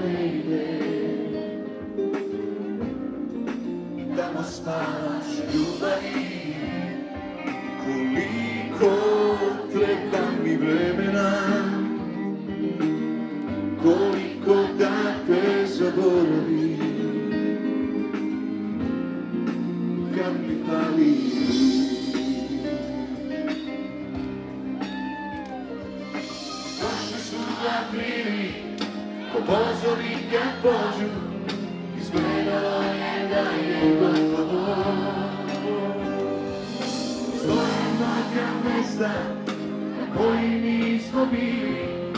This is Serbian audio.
ne ide. Tamo spavaš ljubavi, koliko treba mi vremena, koliko da te zaboravim, kad mi fali. Došli su aprili, ko vozovi kad pođu, izgledalo je da je gotovo. Stoje mnoga mesta na koji nismo bili,